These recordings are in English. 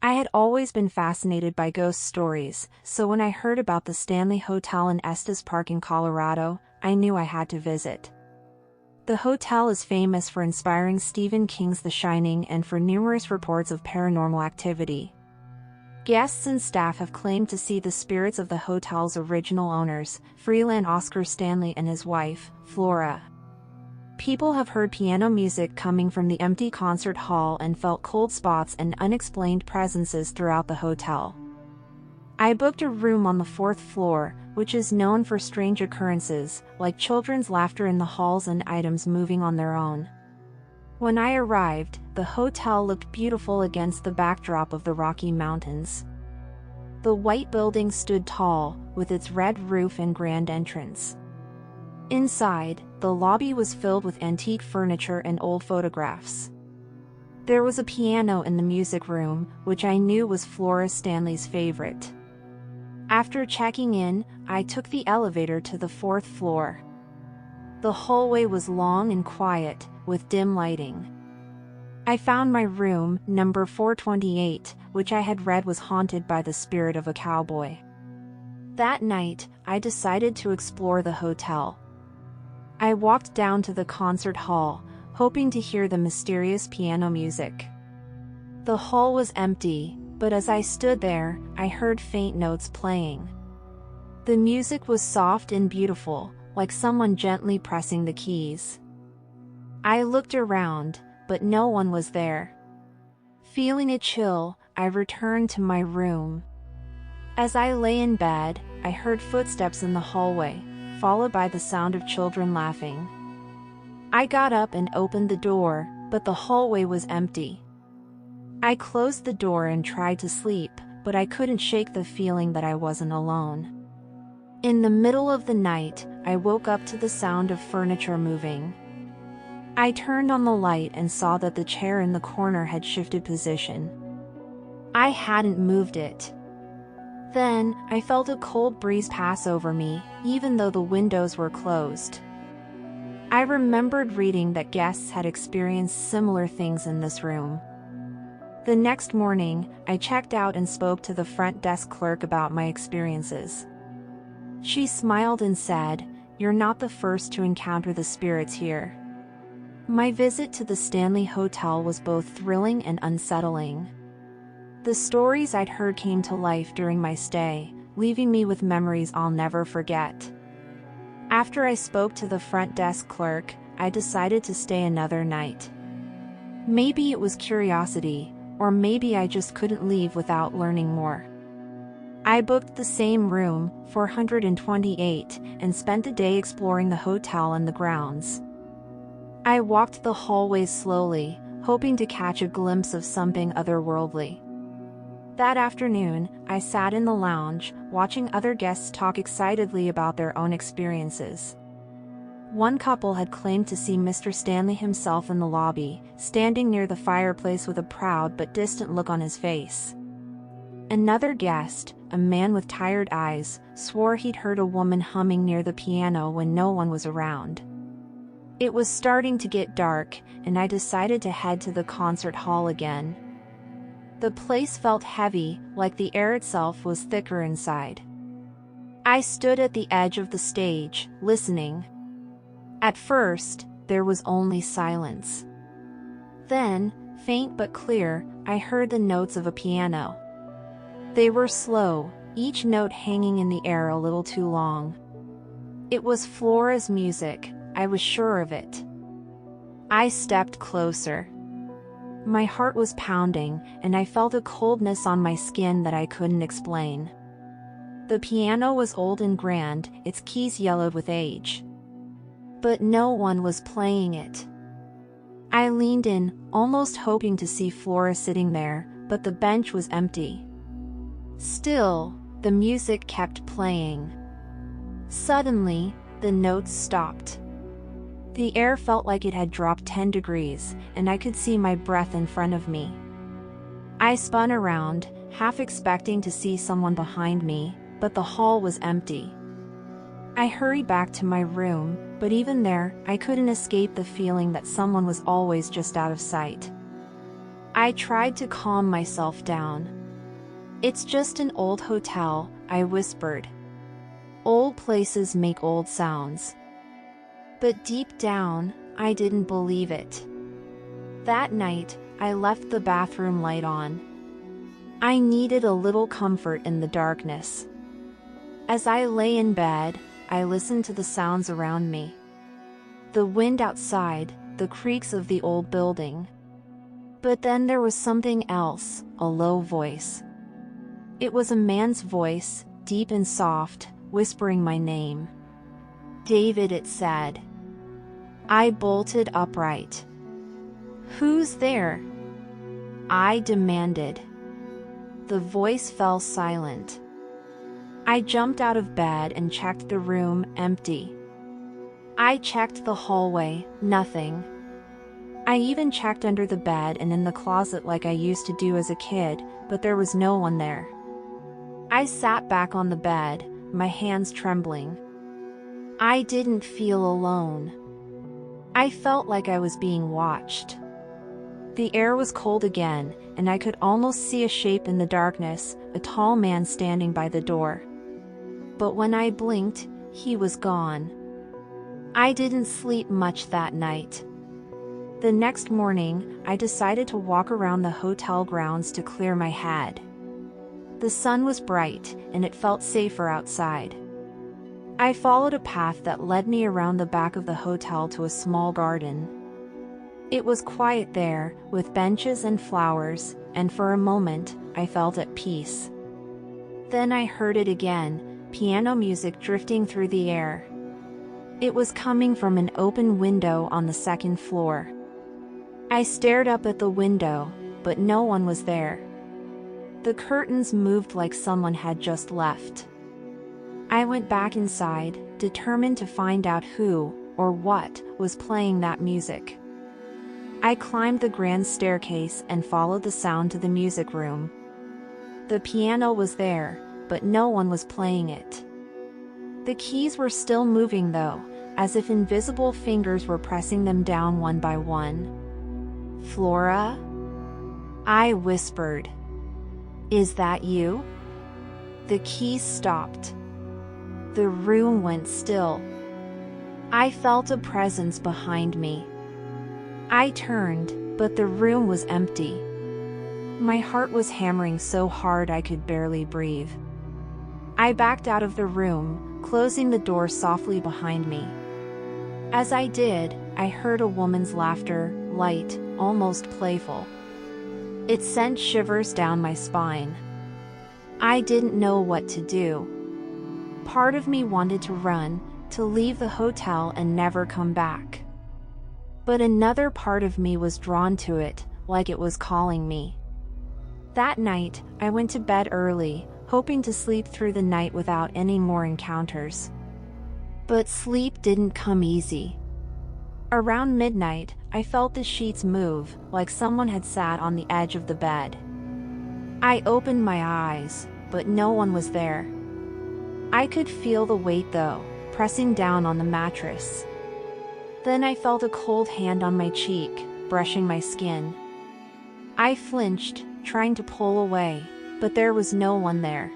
I had always been fascinated by ghost stories, so when I heard about the Stanley Hotel in Estes Park in Colorado, I knew I had to visit. The hotel is famous for inspiring Stephen King's The Shining and for numerous reports of paranormal activity. Guests and staff have claimed to see the spirits of the hotel's original owners, freelance Oscar Stanley and his wife, Flora. People have heard piano music coming from the empty concert hall and felt cold spots and unexplained presences throughout the hotel. I booked a room on the 4th floor, which is known for strange occurrences, like children's laughter in the halls and items moving on their own. When I arrived, the hotel looked beautiful against the backdrop of the Rocky Mountains. The white building stood tall, with its red roof and grand entrance. Inside, the lobby was filled with antique furniture and old photographs. There was a piano in the music room, which I knew was Flora Stanley's favorite. After checking in, I took the elevator to the 4th floor. The hallway was long and quiet, with dim lighting. I found my room, number 428, which I had read was haunted by the spirit of a cowboy. That night, I decided to explore the hotel. I walked down to the concert hall, hoping to hear the mysterious piano music. The hall was empty, but as I stood there, I heard faint notes playing. The music was soft and beautiful, like someone gently pressing the keys. I looked around, but no one was there. Feeling a chill, I returned to my room. As I lay in bed, I heard footsteps in the hallway, followed by the sound of children laughing. I got up and opened the door, but the hallway was empty. I closed the door and tried to sleep, but I couldn't shake the feeling that I wasn't alone. In the middle of the night, I woke up to the sound of furniture moving. I turned on the light and saw that the chair in the corner had shifted position. I hadn't moved it. Then, I felt a cold breeze pass over me, even though the windows were closed. I remembered reading that guests had experienced similar things in this room. The next morning, I checked out and spoke to the front desk clerk about my experiences. She smiled and said, "You're not the first to encounter the spirits here." My visit to the Stanley Hotel was both thrilling and unsettling. The stories I'd heard came to life during my stay, leaving me with memories I'll never forget. After I spoke to the front desk clerk, I decided to stay another night. Maybe it was curiosity, or maybe I just couldn't leave without learning more. I booked the same room, 428, and spent the day exploring the hotel and the grounds. I walked the hallways slowly, hoping to catch a glimpse of something otherworldly. That afternoon, I sat in the lounge, watching other guests talk excitedly about their own experiences. One couple had claimed to see Mr. Stanley himself in the lobby, standing near the fireplace with a proud but distant look on his face. Another guest, a man with tired eyes, swore he'd heard a woman humming near the piano when no one was around. It was starting to get dark, and I decided to head to the concert hall again. The place felt heavy, like the air itself was thicker inside. I stood at the edge of the stage, listening. At first, there was only silence. Then, faint but clear, I heard the notes of a piano. They were slow, each note hanging in the air a little too long. It was Flora's music, I was sure of it. I stepped closer. My heart was pounding, and I felt a coldness on my skin that I couldn't explain. The piano was old and grand, its keys yellowed with age. But no one was playing it. I leaned in, almost hoping to see Flora sitting there, but the bench was empty. Still, the music kept playing. Suddenly, the notes stopped. The air felt like it had dropped 10 degrees, and I could see my breath in front of me. I spun around, half expecting to see someone behind me, but the hall was empty. I hurried back to my room, but even there, I couldn't escape the feeling that someone was always just out of sight. I tried to calm myself down. "It's just an old hotel," I whispered. "Old places make old sounds." But deep down, I didn't believe it. That night, I left the bathroom light on. I needed a little comfort in the darkness. As I lay in bed, I listened to the sounds around me. The wind outside, the creaks of the old building. But then there was something else, a low voice. It was a man's voice, deep and soft, whispering my name. "David," it said. I bolted upright. "Who's there?" I demanded. The voice fell silent. I jumped out of bed and checked the room, empty. I checked the hallway, nothing. I even checked under the bed and in the closet like I used to do as a kid, but there was no one there. I sat back on the bed, my hands trembling. I didn't feel alone. I felt like I was being watched. The air was cold again, and I could almost see a shape in the darkness, a tall man standing by the door. But when I blinked, he was gone. I didn't sleep much that night. The next morning, I decided to walk around the hotel grounds to clear my head. The sun was bright, and it felt safer outside. I followed a path that led me around the back of the hotel to a small garden. It was quiet there, with benches and flowers, and for a moment, I felt at peace. Then I heard it again, piano music drifting through the air. It was coming from an open window on the second floor. I stared up at the window, but no one was there. The curtains moved like someone had just left. I went back inside, determined to find out who, or what, was playing that music. I climbed the grand staircase and followed the sound to the music room. The piano was there, but no one was playing it. The keys were still moving though, as if invisible fingers were pressing them down one by one. "Flora?" I whispered. "Is that you?" The keys stopped. The room went still. I felt a presence behind me. I turned, but the room was empty. My heart was hammering so hard I could barely breathe. I backed out of the room, closing the door softly behind me. As I did, I heard a woman's laughter, light, almost playful. It sent shivers down my spine. I didn't know what to do. Part of me wanted to run, to leave the hotel and never come back. But another part of me was drawn to it, like it was calling me. That night, I went to bed early, hoping to sleep through the night without any more encounters. But sleep didn't come easy. Around midnight, I felt the sheets move, like someone had sat on the edge of the bed. I opened my eyes, but no one was there. I could feel the weight though, pressing down on the mattress. Then I felt a cold hand on my cheek, brushing my skin. I flinched, trying to pull away, but there was no one there.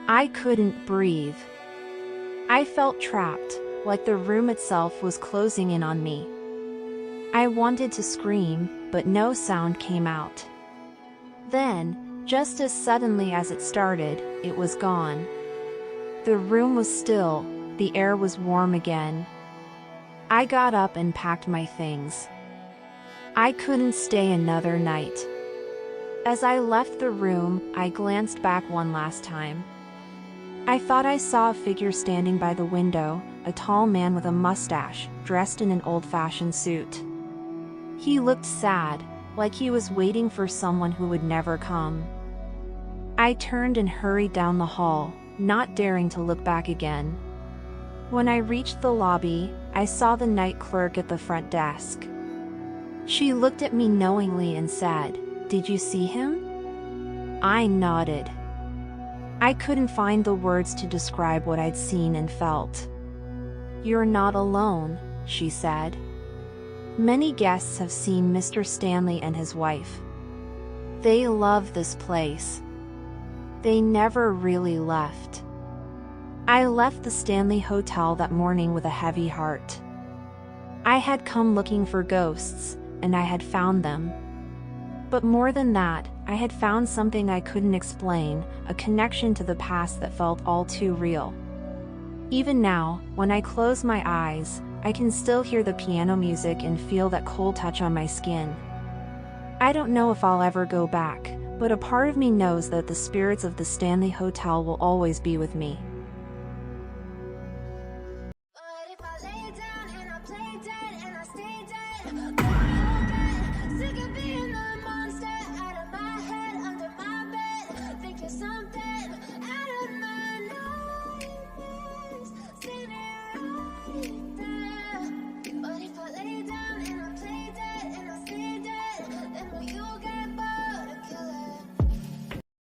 I couldn't breathe. I felt trapped, like the room itself was closing in on me. I wanted to scream, but no sound came out. Then, just as suddenly as it started, it was gone. The room was still, the air was warm again. I got up and packed my things. I couldn't stay another night. As I left the room, I glanced back one last time. I thought I saw a figure standing by the window, a tall man with a mustache, dressed in an old-fashioned suit. He looked sad, like he was waiting for someone who would never come. I turned and hurried down the hall, not daring to look back again. When I reached the lobby, I saw the night clerk at the front desk. She looked at me knowingly and said, "Did you see him?" I nodded. I couldn't find the words to describe what I'd seen and felt. "You're not alone," she said. "Many guests have seen Mr. Stanley and his wife. They love this place. They never really left. I left the Stanley Hotel that morning with a heavy heart. I had come looking for ghosts, and I had found them. But more than that, I had found something I couldn't explain, a connection to the past that felt all too real. Even now, when I close my eyes, I can still hear the piano music and feel that cold touch on my skin. I don't know if I'll ever go back, but a part of me knows that the spirits of the Stanley Hotel will always be with me.